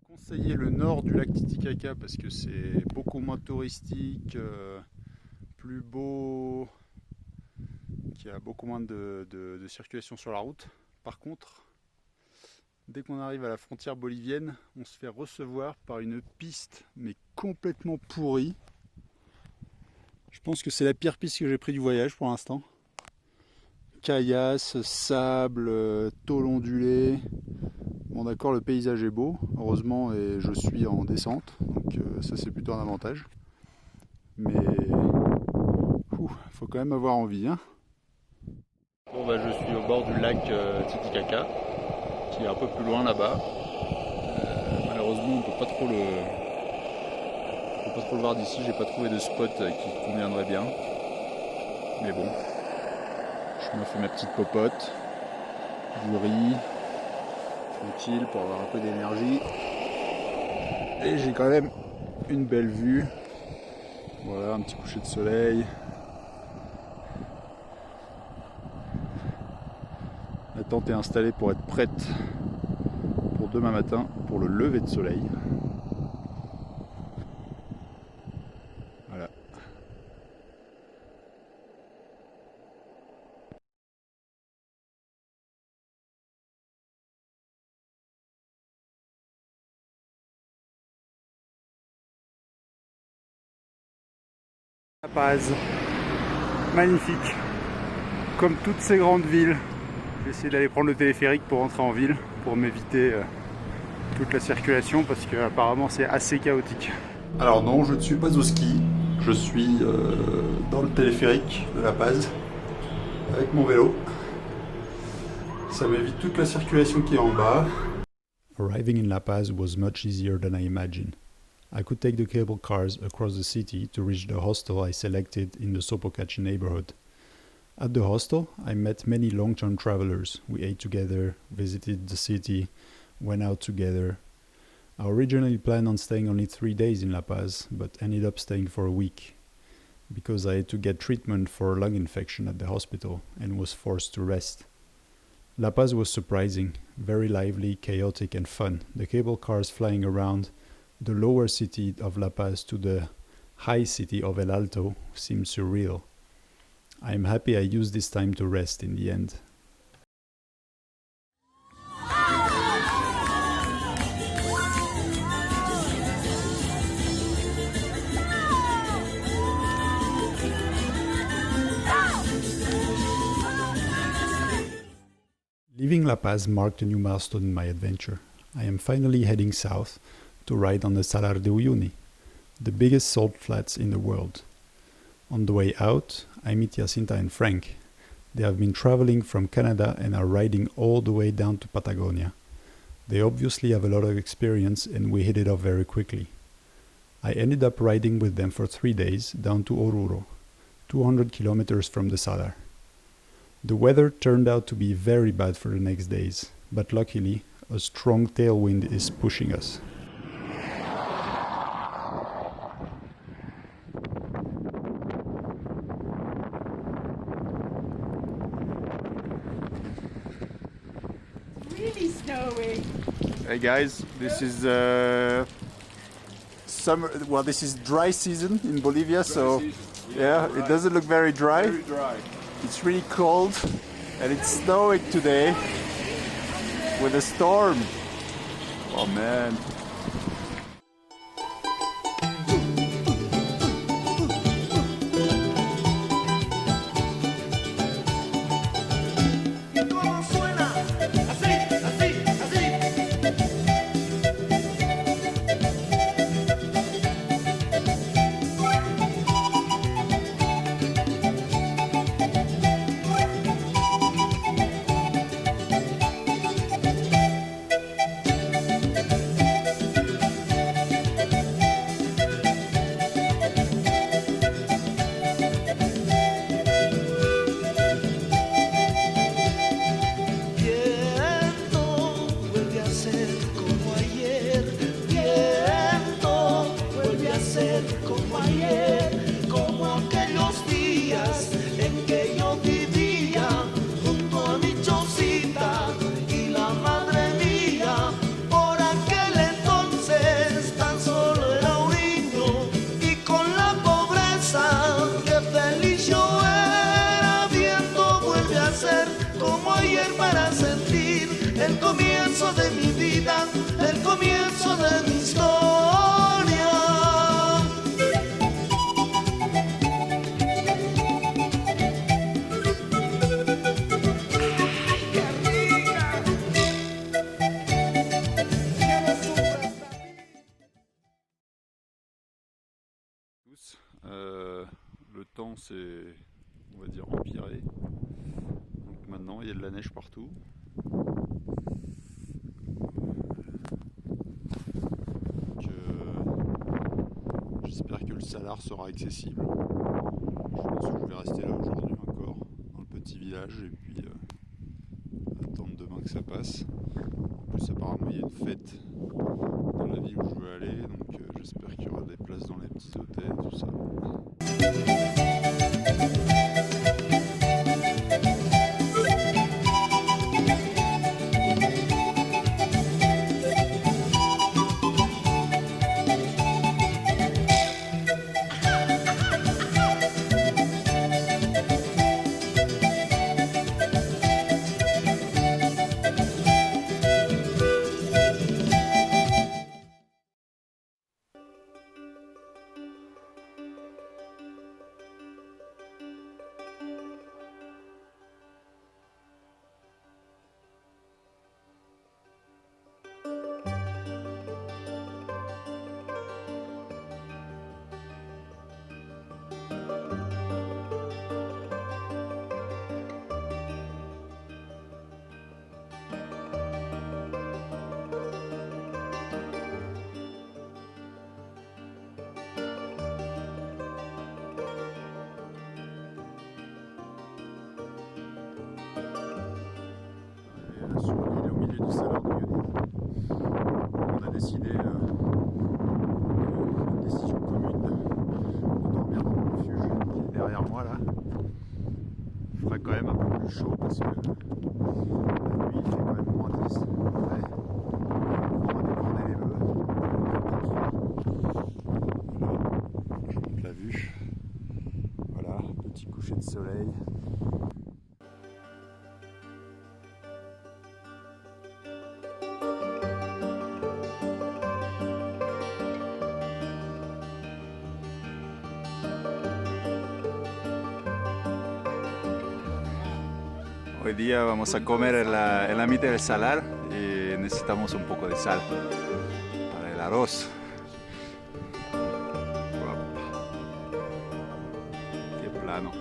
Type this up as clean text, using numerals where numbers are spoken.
Conseiller le nord du lac Titicaca parce que c'est beaucoup moins touristique, plus beau, qu'il y a beaucoup moins de circulation sur la route. Par contre, dès qu'on arrive à la frontière bolivienne, on se fait recevoir par une piste mais complètement pourrie. Je pense que c'est la pire piste que j'ai pris du voyage pour l'instant. Caillasse, sable, tôle ondulée. Bon d'accord, le paysage est beau, heureusement, et je suis en descente, donc ça c'est plutôt un avantage. Mais faut quand même avoir envie. Hein. Bon bah je suis au bord du lac Titicaca, qui est un peu plus loin là-bas. Malheureusement on peut pas trop le voir d'ici, j'ai pas trouvé de spot qui conviendrait bien. Mais bon, je me fais ma petite popote, du riz, tranquille pour avoir un peu d'énergie. Et j'ai quand même une belle vue. Voilà, un petit coucher de soleil. La tente est installée pour être prête pour demain matin pour le lever de soleil. Voilà. La Paz, magnifique. Comme toutes ces grandes villes, j'ai essayé d'aller prendre le téléphérique pour rentrer en ville, pour m'éviter toute la circulation, parce que apparemment c'est assez chaotique. Alors non, je ne suis pas au ski, je suis dans le téléphérique de La Paz, avec mon vélo. Ça m'évite toute la circulation qui est en bas. Arriving in La Paz was much easier than I imagined. I could take the cable cars across the city to reach the hostel I selected in the Sopocachi neighborhood. At the hostel, I met many long-term travelers. We ate together, visited the city, went out together. I originally planned on staying only 3 days in La Paz, but ended up staying for a week because I had to get treatment for a lung infection at the hospital and was forced to rest. La Paz was surprising, very lively, chaotic and fun. The cable cars flying around the lower city of La Paz to the high city of El Alto seemed surreal. I am happy I used this time to rest in the end. Leaving La Paz marked a new milestone in my adventure. I am finally heading south to ride on the Salar de Uyuni, the biggest salt flats in the world. On the way out, I meet Jacinta and Frank. They have been traveling from Canada and are riding all the way down to Patagonia. They obviously have a lot of experience and we hit it off very quickly. I ended up riding with them for 3 days down to Oruro, 200 kilometers from the Salar. The weather turned out to be very bad for the next days, but luckily, a strong tailwind is pushing us. Really snowy. Hey guys, this is summer. Well, this is dry season in Bolivia, so yeah, it doesn't look very dry. Very dry. It's really cold, and it's snowing today with a storm. Oh man. comienzo de mi vida, el comienzo de mi historia. Le temps s'est, on va dire, empiré. Donc maintenant il y a de la neige partout. Donc, j'espère que le Salar sera accessible. Je pense que je vais rester là aujourd'hui encore, dans le petit village, et puis attendre demain que ça passe. En plus apparemment il y a une fête dans la ville où je veux aller, donc j'espère qu'il y aura des places dans les petits hôtels, tout ça. Sur l'île au milieu du Salar de Uyuni. On a décidé, une décision commune, de dormir dans le refuge qui est derrière moi là. Il ferait quand même un peu plus chaud parce que la nuit il fait quand même moins 10. Après, on va déborder les bœufs. Voilà, je vous montre la vue. Voilà, petit coucher de soleil. Hoy día vamos a comer en la mitad del salar y necesitamos un poco de sal para el arroz. Qué plano.